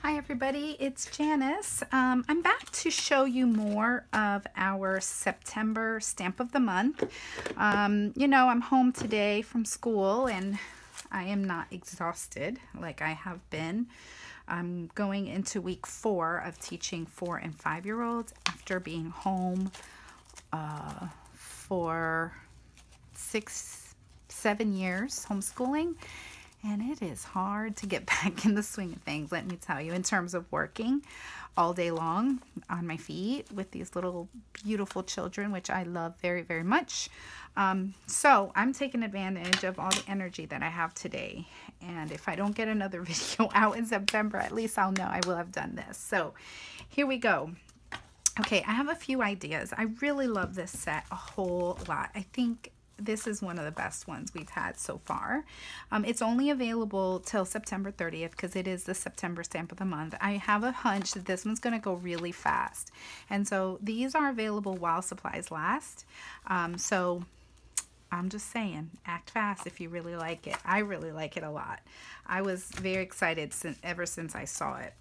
Hi everybody, it's Janice. I'm back to show you more of our September stamp of the month. You know, I'm home today from school and I am not exhausted like I have been. I'm going into week 4 of teaching 4- and 5-year-olds after being home for 6-7 years homeschooling. And it is hard to get back in the swing of things, let me tell you, in terms of working all day long on my feet with these little beautiful children, which I love very, very much. So I'm taking advantage of all the energy that I have today. And if I don't get another video out in September, at least I'll know I will have done this. So here we go. Okay, I have a few ideas. I really love this set a whole lot. I think this is one of the best ones we've had so far. It's only available till September 30th because it is the September stamp of the month. I have a hunch that this one's going to go really fast. And so these are available while supplies last. So I'm just saying, act fast if you really like it. I really like it a lot. I was very excited ever since I saw it.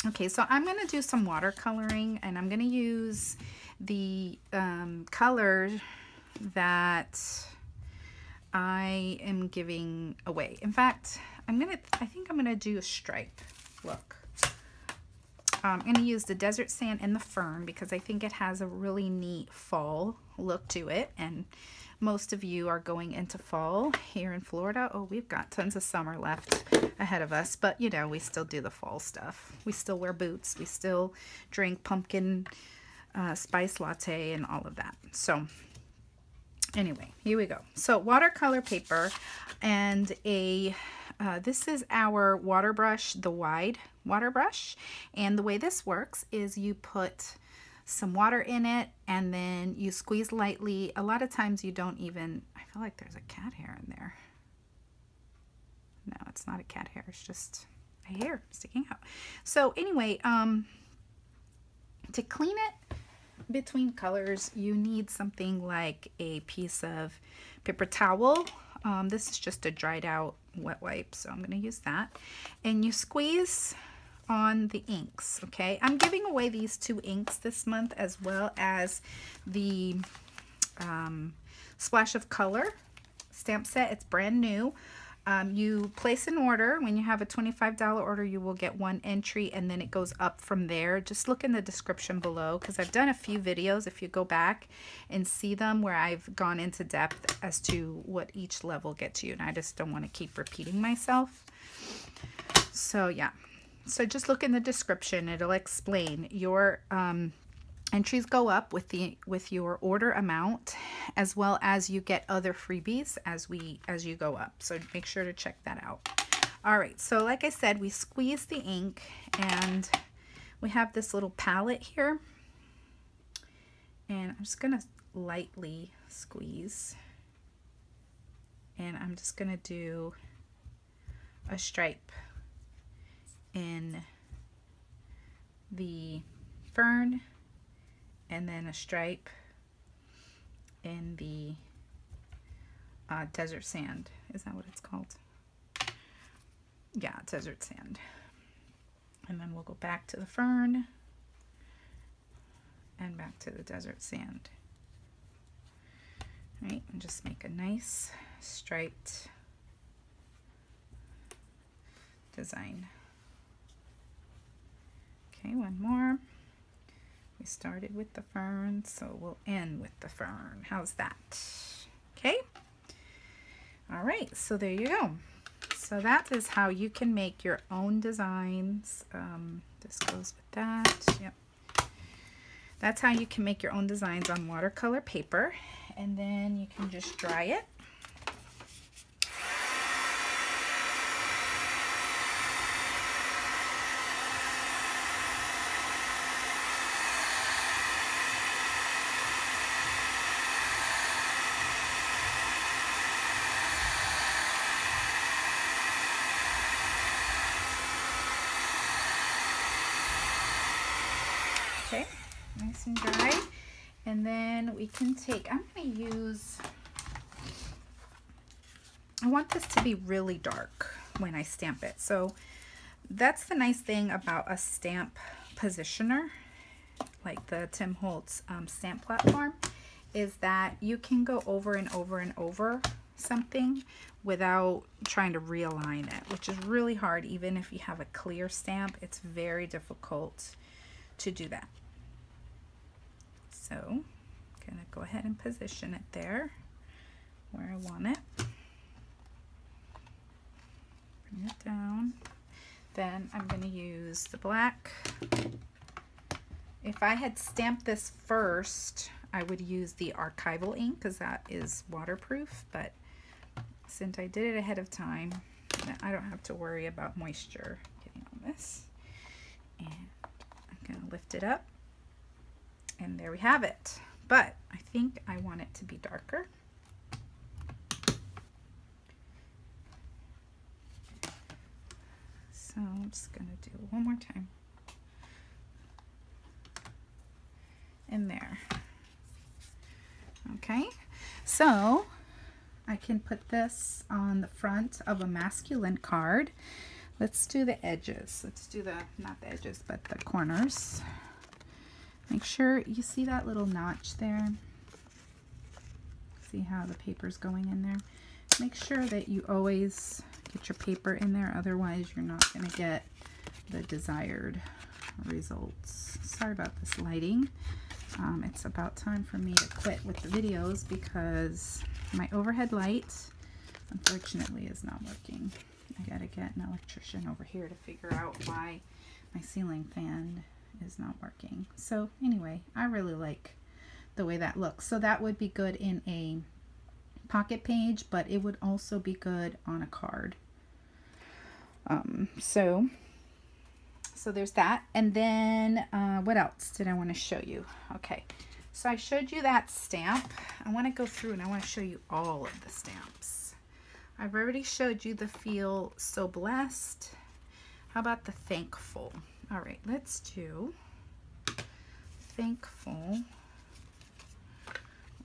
Okay, so I'm going to do some watercoloring and I'm going to use the color that I am giving away. In fact, I think I'm gonna do a stripe look. I'm gonna use the desert sand and the fern because I think it has a really neat fall look to it, and most of you are going into fall here in Florida. Oh, we've got tons of summer left ahead of us, but you know, we still do the fall stuff. We still wear boots, we still drink pumpkin spice latte and all of that. So anyway, here we go. So watercolor paper and this is our water brush, the wide water brush. And the way this works is you put some water in it and then you squeeze lightly. A lot of times you don't even, I feel like there's a cat hair in there. No, it's not a cat hair. It's just a hair sticking out. So anyway, to clean it between colors, you need something like a piece of paper towel. This is just a dried out wet wipe, so I'm going to use that. And you squeeze on the inks, okay? I'm giving away these 2 inks this month as well as the Splash of Color stamp set. It's brand new. You place an order. When you have a $25 order, you will get 1 entry and then it goes up from there. Just look in the description below because I've done a few videos, if you go back and see them, where I've gone into depth as to what each level gets you, and I just don't want to keep repeating myself. So yeah, so just look in the description. It'll explain. Your entries go up with your order amount, as well as you get other freebies as you go up. So make sure to check that out. All right, so like I said, we squeeze the ink and we have this little palette here. And I'm just gonna lightly squeeze. And I'm just gonna do a stripe in the fern, and then a stripe in the desert sand. Is that what it's called? Yeah, desert sand. And then we'll go back to the fern and back to the desert sand. All right, and just make a nice striped design. Okay, one more. We started with the fern, so we'll end with the fern. How's that? Okay. All right, so there you go. So that is how you can make your own designs. This goes with that. Yep. That's how you can make your own designs on watercolor paper, and then you can just dry it. Okay, nice and dry. And then we can take, I'm going to use, I want this to be really dark when I stamp it. So that's the nice thing about a stamp positioner, like the Tim Holtz stamp platform, is that you can go over and over and over something without trying to realign it, which is really hard. Even if you have a clear stamp, it's very difficult to do that. So I'm gonna go ahead and position it there where I want it. Bring it down. Then I'm going to use the black. If I had stamped this first, I would use the archival ink because that is waterproof, but since I did it ahead of time, I don't have to worry about moisture getting on this. And I'm going to lift it up, and there we have it. But I think I want it to be darker. So I'm just going to do it one more time. In there. Okay, so I can put this on the front of a masculine card. Let's do the edges. Let's do the, not the edges, but the corners. Make sure you see that little notch there. See how the paper's going in there? Make sure that you always get your paper in there, otherwise you're not going to get the desired results. Sorry about this lighting. It's about time for me to quit with the videos because my overhead light, unfortunately, is not working. I gotta get an electrician over here to figure out why my ceiling fan is not working. So anyway, I really like the way that looks. So that would be good in a pocket page, but it would also be good on a card. So there's that. And then what else did I want to show you? Okay, so I showed you that stamp. I want to go through and I want to show you all of the stamps. I've already showed you the Feel So Blessed. How about the Thankful? All right, let's do Thankful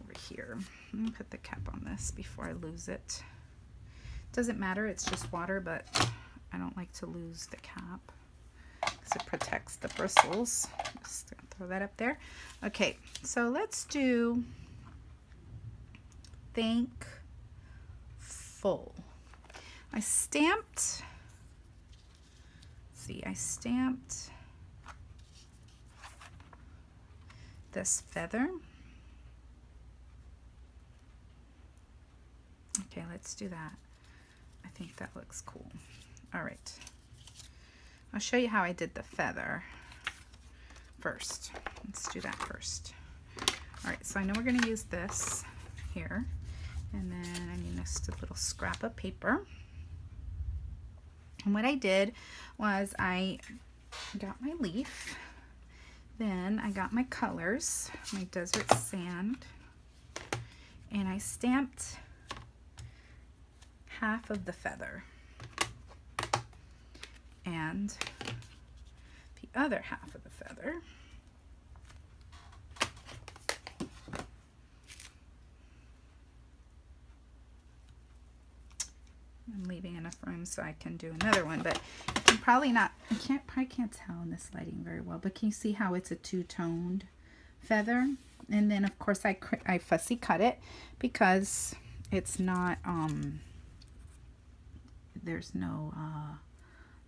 over here. Let me put the cap on this before I lose it. Doesn't matter, it's just water, but I don't like to lose the cap because it protects the bristles. Just gonna throw that up there. Okay, so let's do Thankful. I stamped, I stamped this feather. Okay, let's do that. I think that looks cool. All right. I'll show you how I did the feather first. Let's do that first. All right, so I know we're going to use this here. And then I need just a little scrap of paper. And what I did was I got my leaf. Then I got my colors, my desert sand. And I stamped half of the feather. And the other half of the feather. I'm leaving enough room so I can do another one, but you can probably not, probably can't tell in this lighting very well, but can you see how it's a two-toned feather? And then of course I fussy cut it because it's not, there's no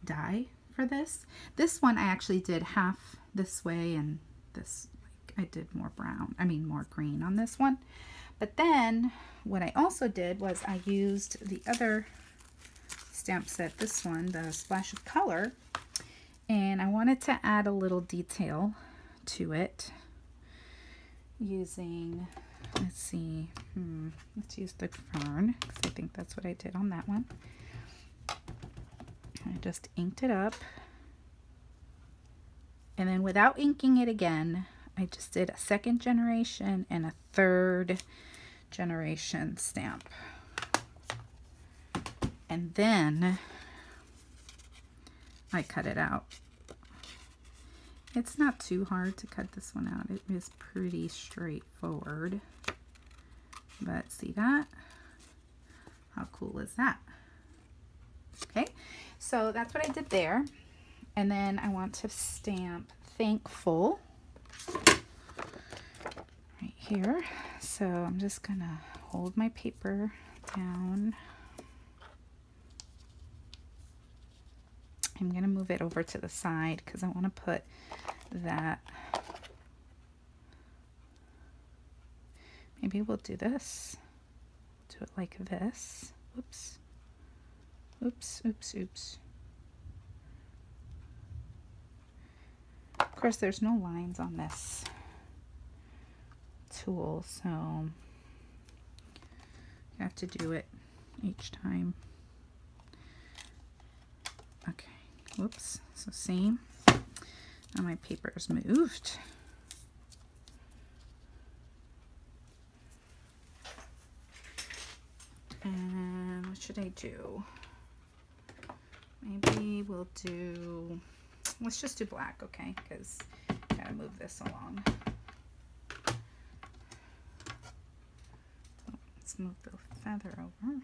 dye for this. This one I actually did half this way and this, like, I did more brown, more green on this one. But then what I also did was I used the other stamp set, this one, the Splash of Color, and I wanted to add a little detail to it using, let's see, let's use the fern because I think that's what I did on that one. I just inked it up, and then without inking it again, I just did a second generation and a third generation stamp. And then I cut it out. It's not too hard to cut this one out. It is pretty straightforward. But see that? How cool is that? Okay, So that's what I did there. And then I want to stamp thankful right here. So I'm just gonna hold my paper down. I'm gonna move it over to the side because I want to put that. Maybe we'll do this. Do it like this. Oops. Oops, oops, oops. Of course, there's no lines on this tool, so you have to do it each time. Okay, whoops. So see, now my paper is moved. And what should I do? Maybe we'll do, let's just do black, okay? Because I gotta move this along. So let's move the feather over. And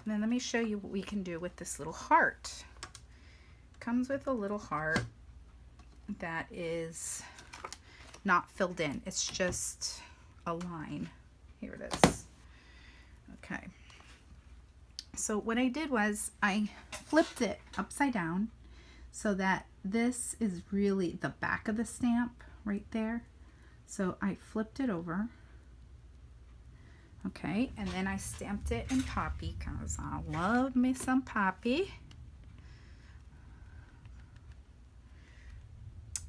then let me show you what we can do with this little heart. It comes with a little heart that is not filled in. It's just a line. Here it is. Okay. So what I did was I flipped it upside down so that this is really the back of the stamp right there. So I flipped it over. Okay, and then I stamped it in poppy because I love me some poppy.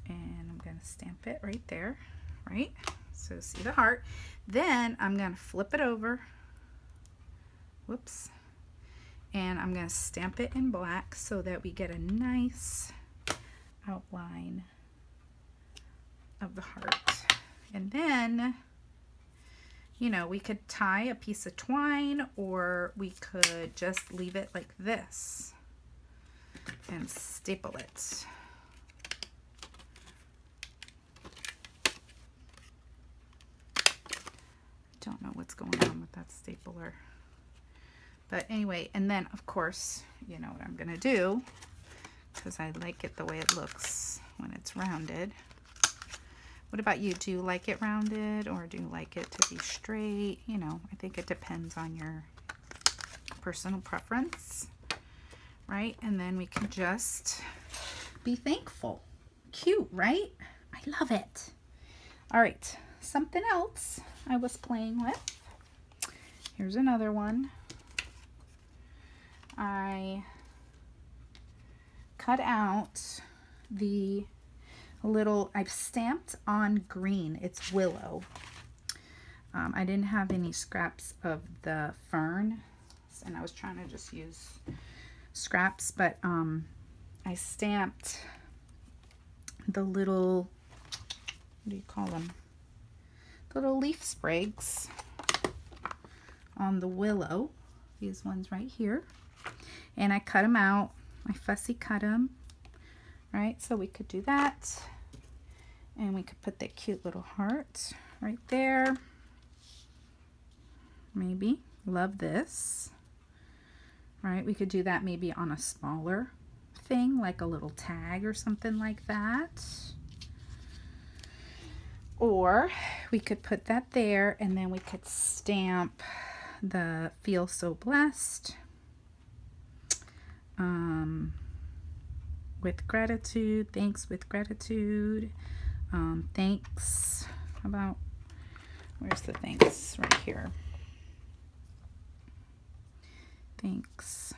And I'm going to stamp it right there, right? So see the heart. Then I'm going to flip it over. Whoops. And I'm going to stamp it in black so that we get a nice outline of the heart. And then, you know, we could tie a piece of twine, or we could just leave it like this and staple it. Don't know what's going on with that stapler. But anyway, and then of course, you know what I'm gonna do, because I like it the way it looks when it's rounded. What about you? Do you like it rounded, or do you like it to be straight? You know, I think it depends on your personal preference, right? And then we can just be thankful. Cute, right? I love it. All right, something else I was playing with. Here's another one. I cut out the little, I've stamped on green, it's willow. I didn't have any scraps of the fern, and I was trying to just use scraps, but I stamped the little, what do you call them? The little leaf sprigs on the willow, these ones right here. And I cut them out. I fussy cut them, right? So we could do that. And we could put that cute little heart right there. Maybe. Love this. Right? We could do that maybe on a smaller thing, like a little tag or something like that. Or we could put that there, and then we could stamp the Feel So Blessed. With gratitude, thanks with gratitude, thanks, how about, where's the thanks? Right here. Thanks.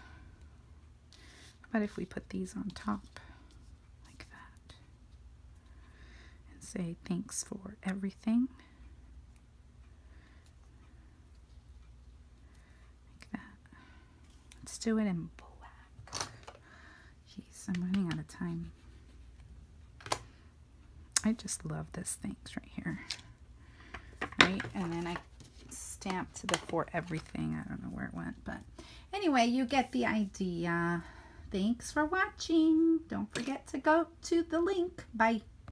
How about if we put these on top like that and say thanks for everything. Like that. Let's do it in black. Jeez, I'm running out of time. I just love this thanks right here. Right? And then I stamped the for everything. I don't know where it went, but anyway, you get the idea. Thanks for watching. Don't forget to go to the link. Bye.